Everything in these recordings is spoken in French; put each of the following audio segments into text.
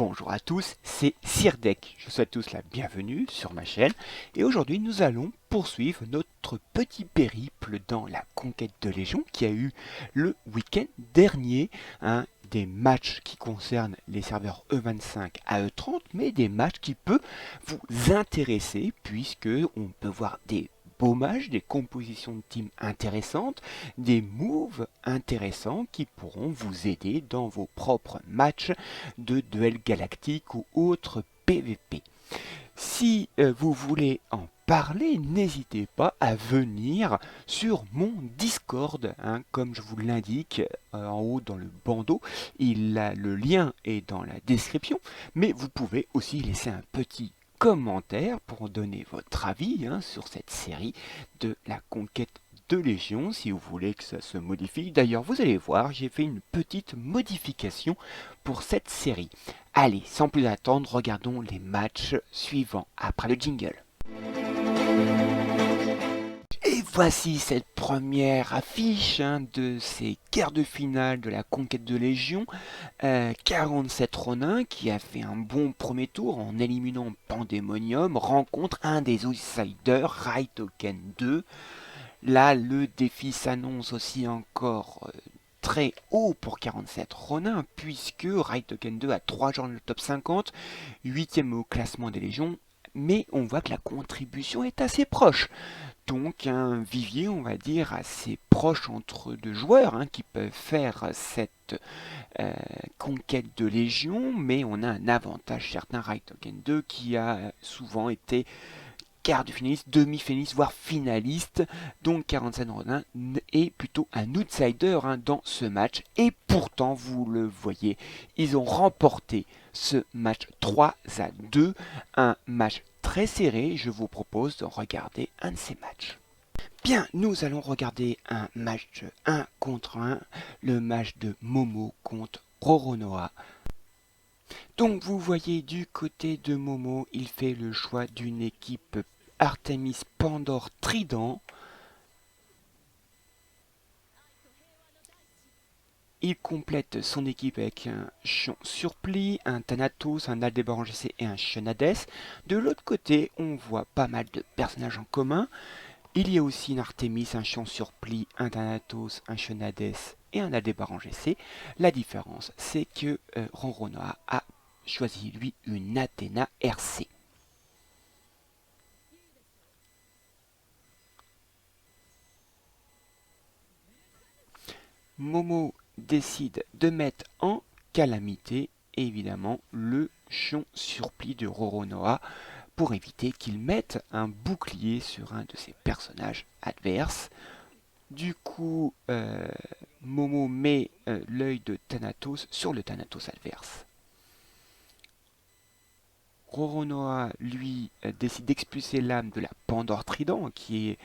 Bonjour à tous, c'est Sirdek. Je vous souhaite tous la bienvenue sur ma chaîne et aujourd'hui nous allons poursuivre notre petit périple dans la conquête de Légion qui a eu le week-end dernier. Des matchs qui concernent les serveurs E25 à E30, mais des matchs qui peuvent vous intéresser puisque on peut voir des beaux matchs, des compositions de team intéressantes, des moves intéressants qui pourront vous aider dans vos propres matchs de duels galactiques ou autres PVP. Si vous voulez en parler, n'hésitez pas à venir sur mon Discord, comme je vous l'indique en haut dans le bandeau. Le lien est dans la description, mais vous pouvez aussi laisser un petit commentaire pour donner votre avis sur cette série de la conquête de Légion, si vous voulez que ça se modifie. D'ailleurs, vous allez voir, j'ai fait une petite modification pour cette série. Allez, sans plus attendre, regardons les matchs suivants après le jingle. Et voici cette première affiche de ces quarts de finale de la conquête de Légion. 47 Ronin qui a fait un bon premier tour en éliminant Pandemonium rencontre un des outsiders, Raitoken 2. Là, le défi s'annonce aussi encore très haut pour 47 Ronin, puisque Raitoken 2 a 3 jours dans le top 50, 8ème au classement des légions, mais on voit que la contribution est assez proche. Donc un vivier, on va dire, assez proche entre deux joueurs qui peuvent faire cette conquête de légion, mais on a un avantage certain, Raitoken 2, qui a souvent été quart de finaliste, demi-finaliste, voire finaliste. Donc 47 Ronin est plutôt un outsider dans ce match. Et pourtant, vous le voyez, ils ont remporté ce match 3-2. Un match très serré. Je vous propose de regarder un de ces matchs. Bien, nous allons regarder un match 1 contre 1. Le match de Momo contre Roronoa. Donc vous voyez du côté de Momo, il fait le choix d'une équipe Artemis Pandore Trident. Il complète son équipe avec un Chion Surplis, un Thanatos, un Aldébaran GC et un Xenades. De l'autre côté, on voit pas mal de personnages en commun. Il y a aussi une Artemis, un Chion Surplis, un Thanatos, un Xenades et un Aldébaran GC. La différence, c'est que Ronronoa a choisi lui une Athéna RC. Momo décide de mettre en calamité, évidemment, le Chion Surplis de Roronoa pour éviter qu'il mette un bouclier sur un de ses personnages adverses. Du coup, Momo met l'œil de Thanatos sur le Thanatos adverse. Roronoa, lui, décide d'expulser l'âme de la Pandore Trident, qui est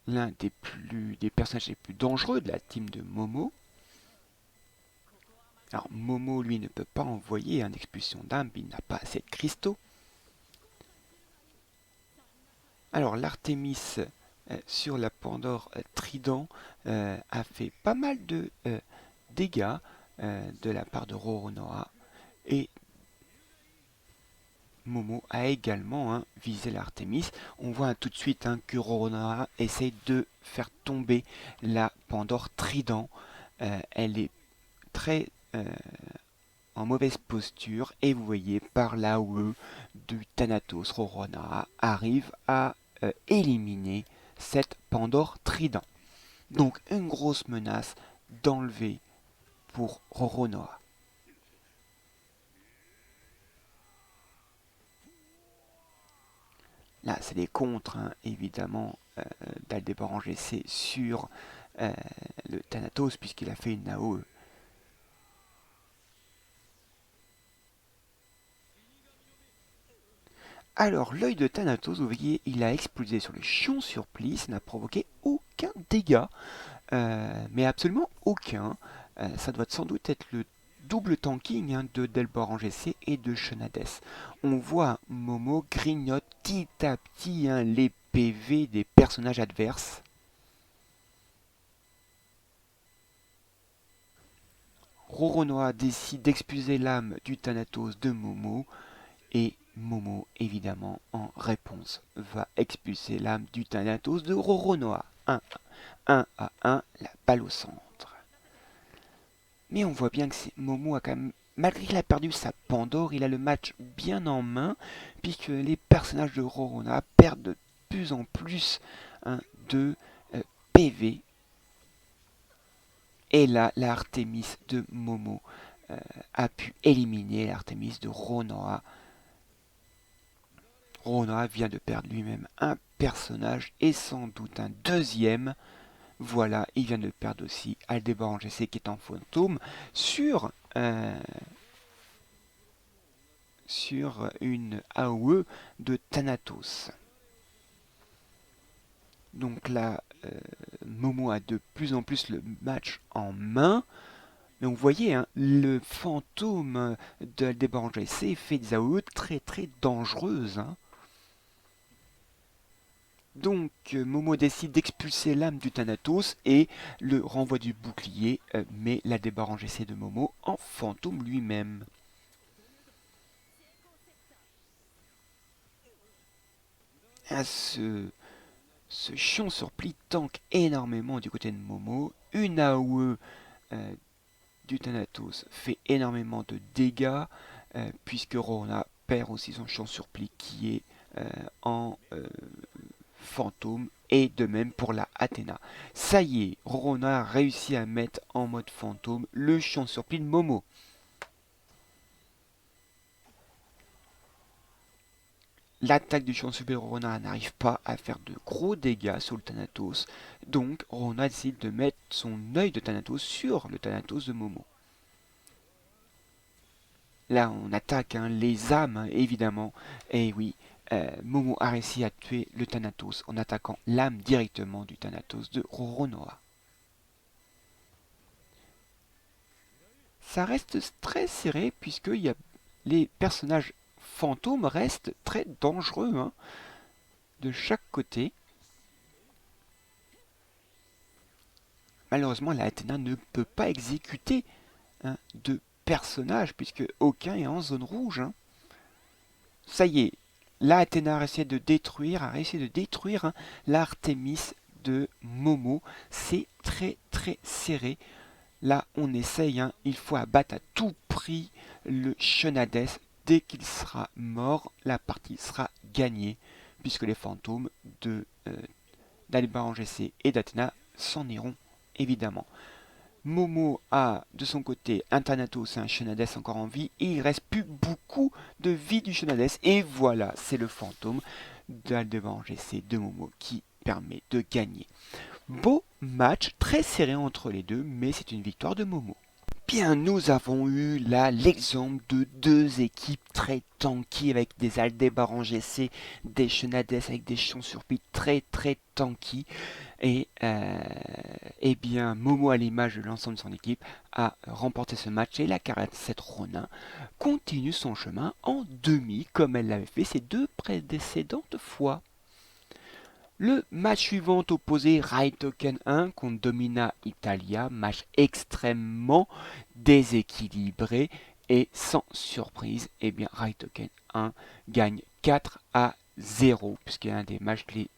l'un des personnages les plus dangereux de la team de Momo. Alors Momo, lui, ne peut pas envoyer une expulsion d'âme, il n'a pas assez de cristaux. Alors l'Artémis sur la Pandore Trident a fait pas mal de dégâts de la part de Roronoa. Et Momo a également visé l'Artémis. On voit tout de suite que Roronoa essaye de faire tomber la Pandore Trident. Elle est très en mauvaise posture et vous voyez par là où du Thanatos Roronoa arrive à éliminer cette Pandore Trident. Donc une grosse menace d'enlever pour Roronoa. Là, c'est des contres, évidemment, d'Aldébaran GC sur le Thanatos, puisqu'il a fait une AOE. Alors, l'œil de Thanatos, vous voyez, il a explosé sur le Chion Surplis, ça n'a provoqué aucun dégât, mais absolument aucun. Ça doit sans doute être le double tanking de Delbaran GC et de Xenades. On voit Momo grignote petit à petit les PV des personnages adverses. Roronoa décide d'expulser l'âme du Thanatos de Momo, et Momo, évidemment, en réponse, va expulser l'âme du Thanatos de Roronoa. 1 à 1, la balle au centre. Mais on voit bien que Momo a quand même, malgré qu'il a perdu sa Pandore, il a le match bien en main, puisque les personnages de Roronoa perdent de plus en plus de PV. Et là, l'Artémis de Momo a pu éliminer l'Artémis de Roronoa. Roronoa vient de perdre lui-même un personnage et sans doute un deuxième. Voilà, il vient de perdre aussi Aldébaran GC qui est en fantôme sur une AOE de Thanatos. Donc là, Momo a de plus en plus le match en main. Donc vous voyez, hein, le fantôme d'Aldébaran GC fait des AOE très très dangereuses. Hein. Donc Momo décide d'expulser l'âme du Thanatos et le renvoi du bouclier met l'Aldébaran GC de Momo en fantôme lui-même. Ah, ce chion sur pli tank énormément du côté de Momo. Une AOE du Thanatos fait énormément de dégâts puisque Rona perd aussi son chion sur pli qui est en fantôme et de même pour la Athéna. Ça y est, Rona a réussi à mettre en mode fantôme le chion sur pli de Momo. L'attaque du champ super Rona n'arrive pas à faire de gros dégâts sur le Thanatos, donc Rona décide de mettre son œil de Thanatos sur le Thanatos de Momo. Là on attaque les âmes évidemment, et oui, Momo a réussi à tuer le Thanatos en attaquant l'âme directement du Thanatos de Roronoa. Ça reste très serré puisque les personnages fantômes restent très dangereux de chaque côté. Malheureusement, la Athéna ne peut pas exécuter de personnage puisque aucun est en zone rouge. Ça y est, la Athéna a réussi de détruire, l'Artémis de Momo. C'est très très serré. Là, on essaye, il faut abattre à tout prix le Chenades. Dès qu'il sera mort, la partie sera gagnée puisque les fantômes d'Aldébaran GC et d'Athéna s'en iront évidemment. Momo a de son côté un Thanatos et un Chenades encore en vie et il reste plus beaucoup de vie du Chenades et voilà, c'est le fantôme d'Aldébaran GC de Momo qui permet de gagner. Beau match, très serré entre les deux, mais c'est une victoire de Momo. Bien, nous avons eu là l'exemple de deux équipes très tanky avec des Aldébaran GC, des Chenades avec des chiens sur pile très très tanky. Et eh bien, Momo, à l'image de l'ensemble de son équipe, a remporté ce match et la 47 Ronin continue son chemin en demi comme elle l'avait fait ces deux précédentes fois. Le match suivant opposé Raitoken 1 contre Domina Italia, match extrêmement déséquilibré et sans surprise, eh bien Raitoken 1 gagne 4 à 0 puisqu'il y a un des matchs que les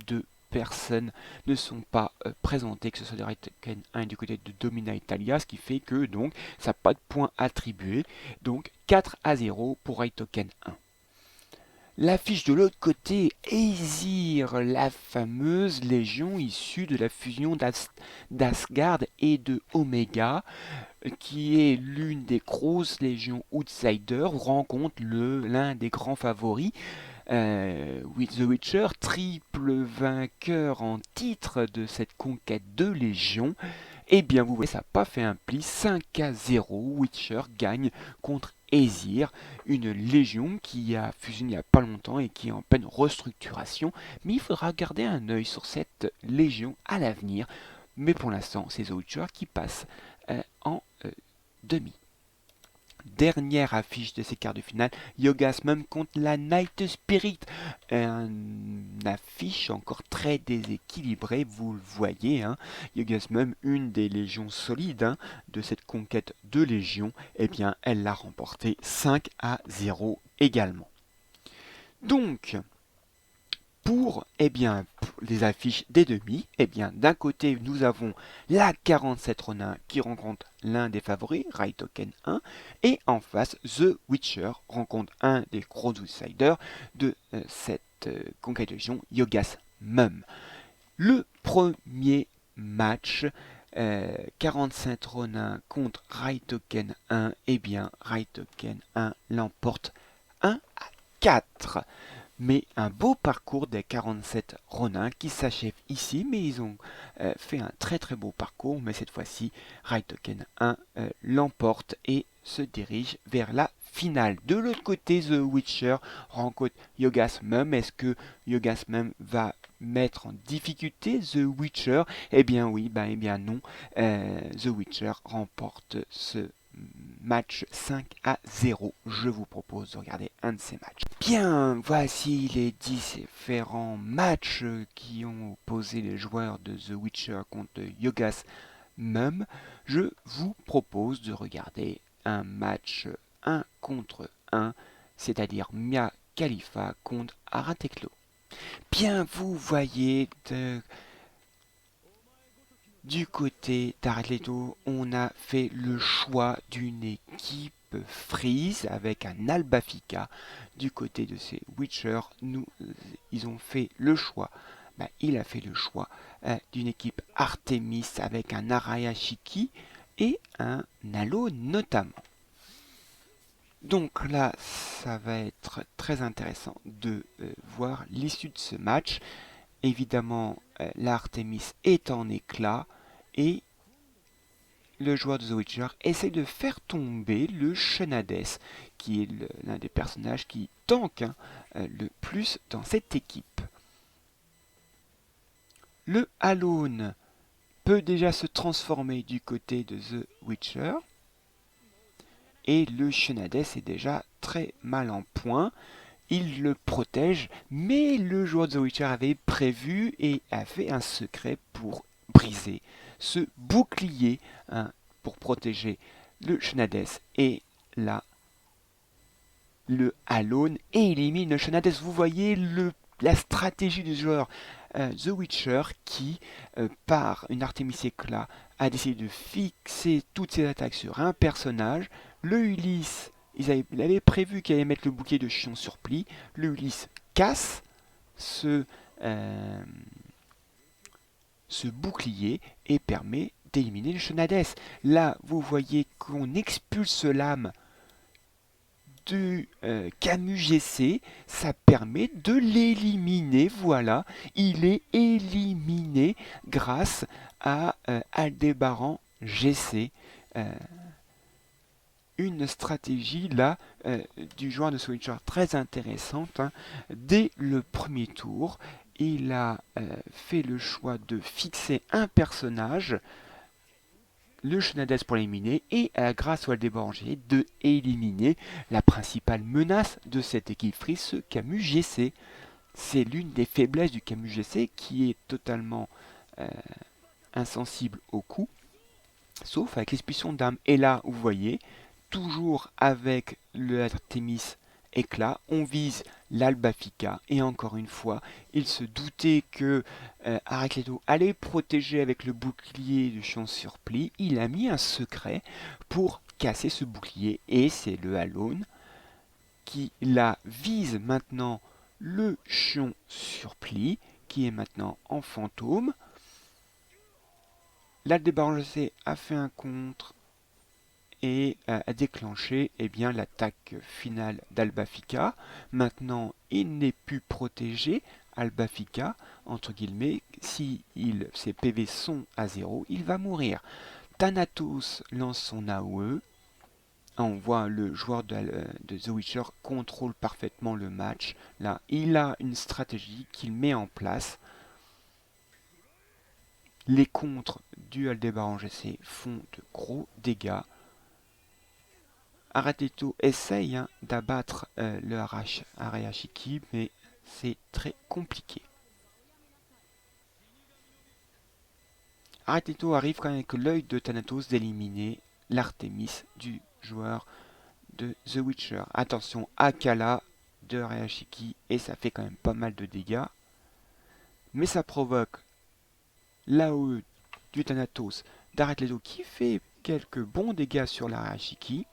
deux personnes ne sont pas présentées, que ce soit de Raitoken 1 et du côté de Domina Italia, ce qui fait que donc ça n'a pas de points attribués, donc 4 à 0 pour Raitoken 1. L'affiche de l'autre côté, Aesir, la fameuse légion issue de la fusion d'Asgard et de Omega, qui est l'une des grosses légions outsiders, rencontre l'un des grands favoris, The Witcher, triple vainqueur en titre de cette conquête de légion. Eh bien, vous voyez, ça n'a pas fait un pli. 5 à 0, Witcher gagne contre Aesir, une légion qui a fusionné il n'y a pas longtemps et qui est en pleine restructuration. Mais il faudra garder un œil sur cette légion à l'avenir. Mais pour l'instant, c'est The Witcher qui passe en demi. Dernière affiche de ces quarts de finale, Yogasmum contre la Night Spirit. Une affiche encore très déséquilibrée, vous le voyez. Hein. Yogasmum, une des légions solides de cette conquête de légion, eh bien, elle l'a remporté 5-0 également. Donc, pour les affiches des demi, d'un côté nous avons la 47 Ronin qui rencontre l'un des favoris, Raitoken 1, et en face The Witcher rencontre un des gros outsiders de cette conquête de légion, Yogas Mum. Le premier match, 47 Ronin contre Raitoken 1, Raitoken 1 l'emporte 1-4. Mais un beau parcours des 47 Ronin qui s'achève ici, mais ils ont fait un très très beau parcours, mais cette fois-ci, Raitoken 1 l'emporte et se dirige vers la finale. De l'autre côté, The Witcher rencontre Yogasmum. Est-ce que Yogasmum va mettre en difficulté The Witcher? Eh bien oui, eh bien non. The Witcher remporte ce match 5-0. Je vous propose de regarder un de ces matchs. Bien, voici les différents matchs qui ont opposé les joueurs de The Witcher contre Yogasmum. Je vous propose de regarder un match 1 contre 1, c'est-à-dire Mia Khalifa contre Arateklo. Bien, vous voyez du côté d'Arateklo, on a fait le choix d'une équipe Freeze avec un Albafika. Du côté de ces Witcher, ils ont fait le choix. Il a fait le choix d'une équipe Artemis avec un Arayashiki et un Nalo notamment. Donc là, ça va être très intéressant de voir l'issue de ce match. Évidemment, l'Artemis est en éclat et le joueur de The Witcher essaie de faire tomber le Shenades, qui est l'un des personnages qui tank le plus dans cette équipe. Le Alone peut déjà se transformer du côté de The Witcher. Et le Shenades est déjà très mal en point. Il le protège, mais le joueur de The Witcher avait prévu et a fait un secret pour briser ce bouclier pour protéger le Shenades. Et là, le Alone élimine le Shenades. Vous voyez la stratégie du joueur The Witcher qui, par une Artemis éclat, a décidé de fixer toutes ses attaques sur un personnage. Le Ulysse, il avait prévu qu'il allait mettre le bouclier de Chion sur pli. Le Ulysse casse ce bouclier et permet d'éliminer le Shenades. Là, vous voyez qu'on expulse l'âme du Camus GC, ça permet de l'éliminer. Voilà, il est éliminé grâce à Aldébaran GC. Une stratégie là du joueur de Switcher très intéressante. Hein. Dès le premier tour, il a fait le choix de fixer un personnage, le Shenades pour l'éliminer, et grâce au Aldébanger de éliminer la principale menace de cette équipe Free, ce Camus GC. C'est l'une des faiblesses du Camus GC qui est totalement insensible au coup, sauf avec l'expulsion d'âme. Et là, vous voyez, toujours avec le Artemis éclat, on vise l'Albafika, et encore une fois, il se doutait que Aracleto allait protéger avec le bouclier de Chion sur pli. Il a mis un secret pour casser ce bouclier, et c'est le Alone qui la vise maintenant le Chion sur pli, qui est maintenant en fantôme. L'Aldébarangé a fait un contre et a déclenché l'attaque finale d'Albafika. Maintenant, il n'est plus protégé, Albafika, entre guillemets. Si ses PV sont à 0, il va mourir. Thanatos lance son AOE. On voit le joueur de The Witcher contrôle parfaitement le match. Là, il a une stratégie qu'il met en place. Les contres du Aldébaran GC font de gros dégâts. Arateto essaye d'abattre le Arashiki, mais c'est très compliqué. Arateto arrive quand même avec l'œil de Thanatos d'éliminer l'Artemis du joueur de The Witcher. Attention, Akala de Arashiki, et ça fait quand même pas mal de dégâts. Mais ça provoque l'AOE du Thanatos d'Aratleto qui fait quelques bons dégâts sur l'Arashiki.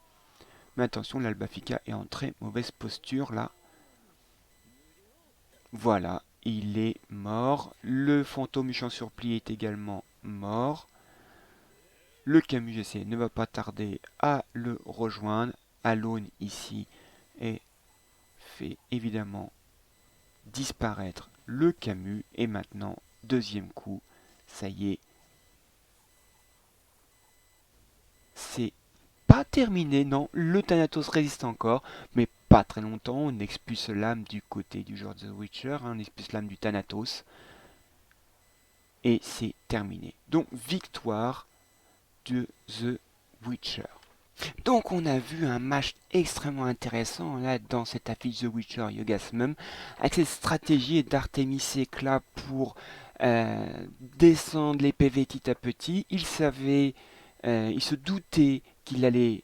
Mais attention, l'Albafica est en très mauvaise posture là. Voilà, il est mort. Le fantôme méchant surplis est également mort. Le Camus GC ne va pas tarder à le rejoindre. Alone ici et fait évidemment disparaître le Camus. Et maintenant, deuxième coup, ça y est, c'est pas terminé, non, le Thanatos résiste encore, mais pas très longtemps. On expulse l'âme du côté du joueur de The Witcher, on expulse l'âme du Thanatos, et c'est terminé. Donc, victoire de The Witcher. Donc on a vu un match extrêmement intéressant là dans cette affiche The Witcher Yogasmum avec cette stratégie d'Artemis Éclat pour descendre les PV petit à petit. Il se doutait qu'il allait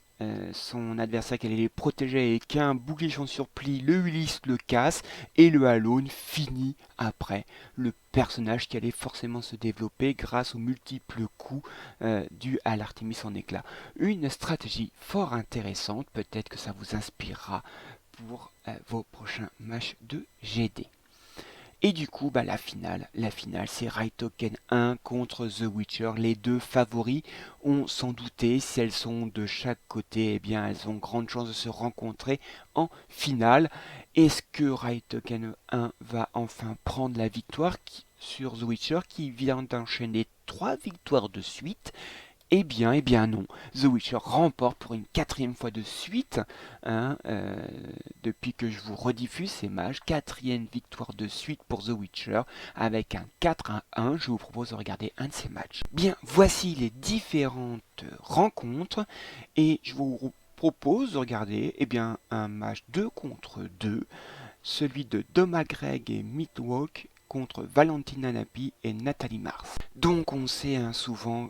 son adversaire qu'elle allait les protéger et qu'un bouclier champ surplis, le Ulysse le casse et le Alone finit après le personnage qui allait forcément se développer grâce aux multiples coups dus à l'Artemis en éclat. Une stratégie fort intéressante, peut-être que ça vous inspirera pour vos prochains matchs de GD. Et du coup, la finale, c'est Raitoken 1 contre The Witcher. Les deux favoris, on s'en doutait, si elles sont de chaque côté, eh bien, elles ont grande chance de se rencontrer en finale. Est-ce que Raitoken 1 va enfin prendre la victoire sur The Witcher qui vient d'enchaîner 3 victoires de suite? Eh bien non. The Witcher remporte pour une quatrième fois de suite, depuis que je vous rediffuse ces matchs. Quatrième victoire de suite pour The Witcher, avec un 4-1. Je vous propose de regarder un de ces matchs. Bien, voici les différentes rencontres, et je vous propose de regarder un match 2 contre 2, celui de Doma Greg et Midwalk contre Valentina Napi et Nathalie Mars. Donc on sait souvent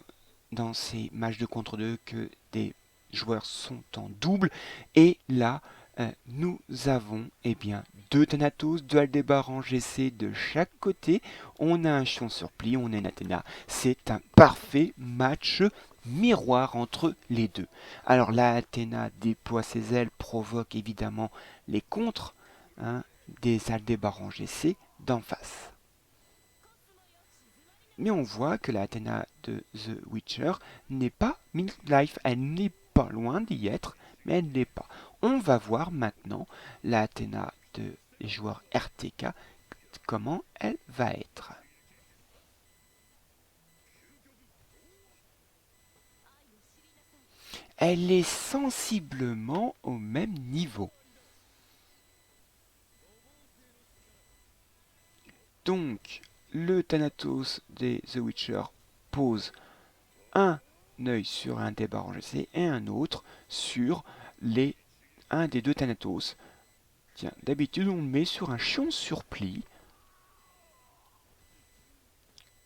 dans ces matchs de contre 2 que des joueurs sont en double, et là nous avons deux Thanatos, deux Aldébaran GC de chaque côté. On a un Chion sur pli, on a une Athéna. C'est un parfait match miroir entre les deux. Alors la Athéna déploie ses ailes, provoque évidemment les contres des Aldébaran GC d'en face. Mais on voit que la Athéna de The Witcher n'est pas mid-life, elle n'est pas loin d'y être, mais elle n'est pas. On va voir maintenant la Athéna de les joueurs RTK, comment elle va être. Elle est sensiblement au même niveau. Donc, le Thanatos des The Witcher pose un œil sur un des barres GC et un autre sur un des deux Thanatos. Tiens, d'habitude on le met sur un chion sur pli.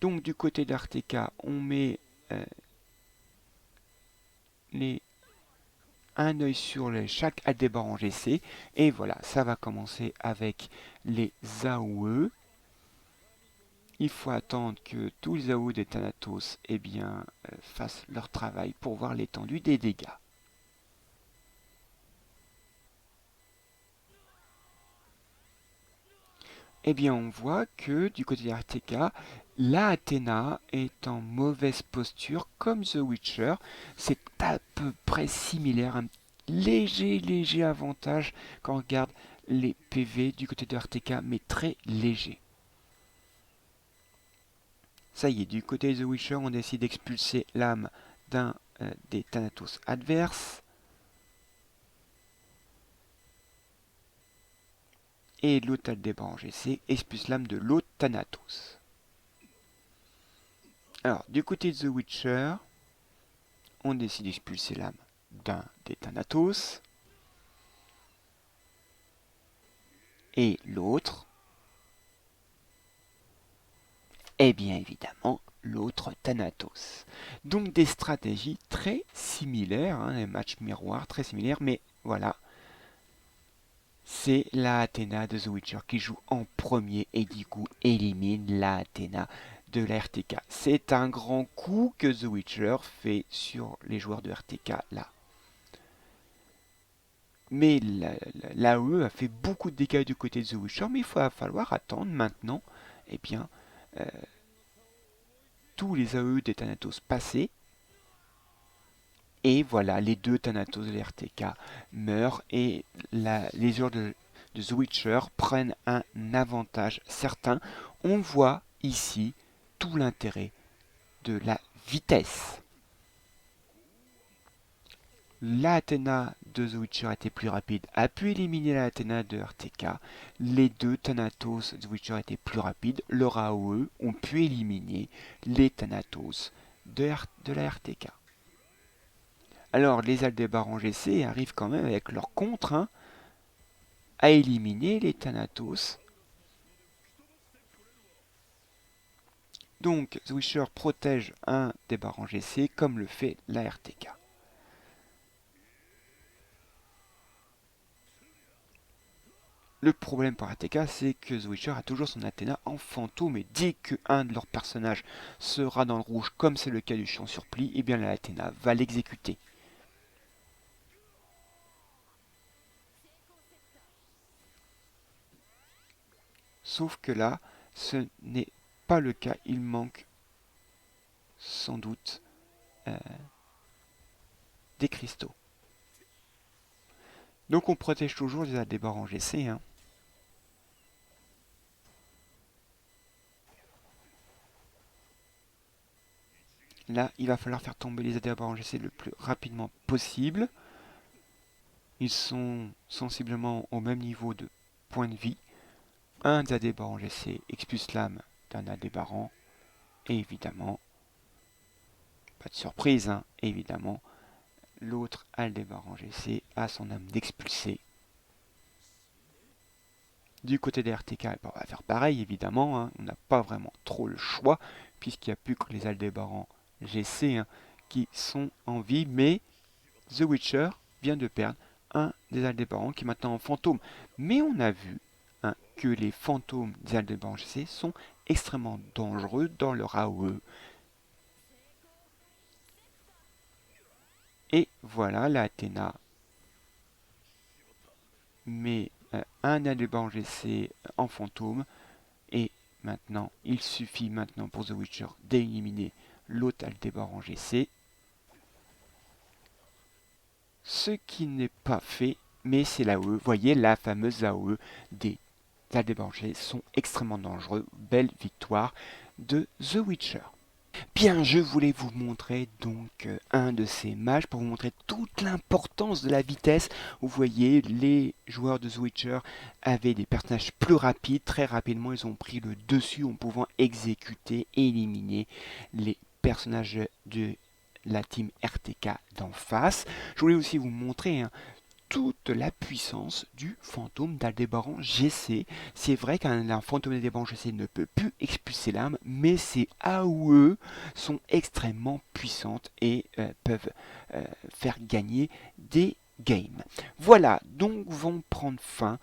Donc du côté d'Arteka, on met un œil sur chaque Aldébar en GC. Et voilà, ça va commencer avec les AOE. Il faut attendre que tous les AOE des Thanatos fassent leur travail pour voir l'étendue des dégâts. On voit que du côté d'Arteka, la Athéna est en mauvaise posture comme The Witcher. C'est à peu près similaire, un léger avantage quand on regarde les PV du côté d'Arteka, mais très léger. Ça y est, du côté de The Witcher, on décide d'expulser l'âme d'un des Thanatos adverses. Et l'autre Aldébaran GC expulse l'âme de l'autre Thanatos. Alors, du côté de The Witcher, on décide d'expulser l'âme d'un des Thanatos. Et l'autre, eh bien évidemment, l'autre Thanatos. Donc des stratégies très similaires, hein, des matchs miroirs très similaires, mais voilà, c'est la Athéna de The Witcher qui joue en premier et du coup élimine la Athéna de la RTK. C'est un grand coup que The Witcher fait sur les joueurs de RTK là. Mais l'AOE a fait beaucoup de dégâts du côté de The Witcher, mais il va falloir attendre maintenant, eh bien, euh, tous les AOE des Thanatos passés. Et voilà, les deux Thanatos de l'RTK meurent et les joueurs de The Witcher prennent un avantage certain. On voit ici tout l'intérêt de la vitesse. La Athéna de The Witcher était plus rapide, a pu éliminer la Athéna de RTK. Les deux Thanatos de The Witcher étaient plus rapides. Leur AOE ont pu éliminer les Thanatos de la RTK. Alors les Aldébarans GC arrivent quand même avec leur contre hein, à éliminer les Thanatos. Donc The Witcher protège un des barans GC comme le fait la RTK. Le problème pour RTK, c'est que The Witcher a toujours son Athéna en fantôme et dès qu'un de leurs personnages sera dans le rouge, comme c'est le cas du Chiant sur Pli, et bien la Athéna va l'exécuter. Sauf que là, ce n'est pas le cas, il manque sans doute des cristaux. Donc on protège toujours les Aldébarans GC. Hein. Là, il va falloir faire tomber les Aldébarans GC le plus rapidement possible. Ils sont sensiblement au même niveau de points de vie. Un des Aldébarans GC expulse l'âme d'un Aldébaran. Et évidemment, pas de surprise, hein, évidemment, l'autre Aldébaran GC a son âme d'expulsé. Du côté des RTK, on va faire pareil, évidemment. Hein, on n'a pas vraiment trop le choix, puisqu'il n'y a plus que les Aldébarans GC hein, qui sont en vie. Mais The Witcher vient de perdre un des Aldébarans qui est maintenant en fantôme. Mais on a vu hein, que les fantômes des Aldébarans GC sont extrêmement dangereux dans leur AOE. Et voilà, la Athéna met un Aldébaran GC en fantôme. Et maintenant, il suffit maintenant pour The Witcher d'éliminer l'autre Aldébaran GC. Ce qui n'est pas fait, mais c'est l'AOE. Vous voyez, la fameuse AOE des Aldébarans GC sont extrêmement dangereux. Belle victoire de The Witcher. Bien, je voulais vous montrer donc un de ces matchs pour vous montrer toute l'importance de la vitesse. Vous voyez, les joueurs de The Witcher avaient des personnages plus rapides. Très rapidement, ils ont pris le dessus en pouvant exécuter et éliminer les personnages de la team RTK d'en face. Je voulais aussi vous montrer toute la puissance du fantôme d'Aldébaran GC. C'est vrai qu'un fantôme d'Aldébaran GC ne peut plus expulser l'âme, mais ses AOE sont extrêmement puissantes et peuvent faire gagner des games. Voilà, donc vont prendre fin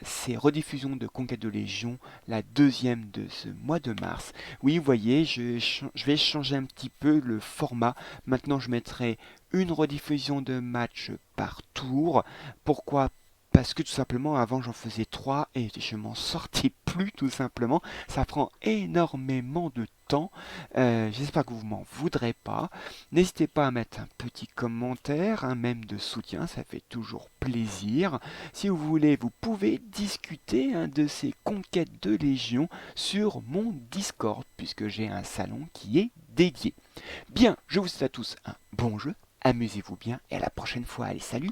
ces rediffusions de Conquête de Légion, la deuxième de ce mois de mars. Oui, vous voyez, je vais changer un petit peu le format. Maintenant, je mettrai une rediffusion de match par tour. Pourquoi? Parce que tout simplement avant j'en faisais 3 et je m'en sortais plus tout simplement. Ça prend énormément de temps. J'espère que vous m'en voudrez pas. N'hésitez pas à mettre un petit commentaire, même de soutien, ça fait toujours plaisir. Si vous voulez, vous pouvez discuter de ces conquêtes de Légion sur mon Discord, puisque j'ai un salon qui est dédié. Bien, je vous souhaite à tous un bon jeu. Amusez-vous bien et à la prochaine fois. Allez, salut!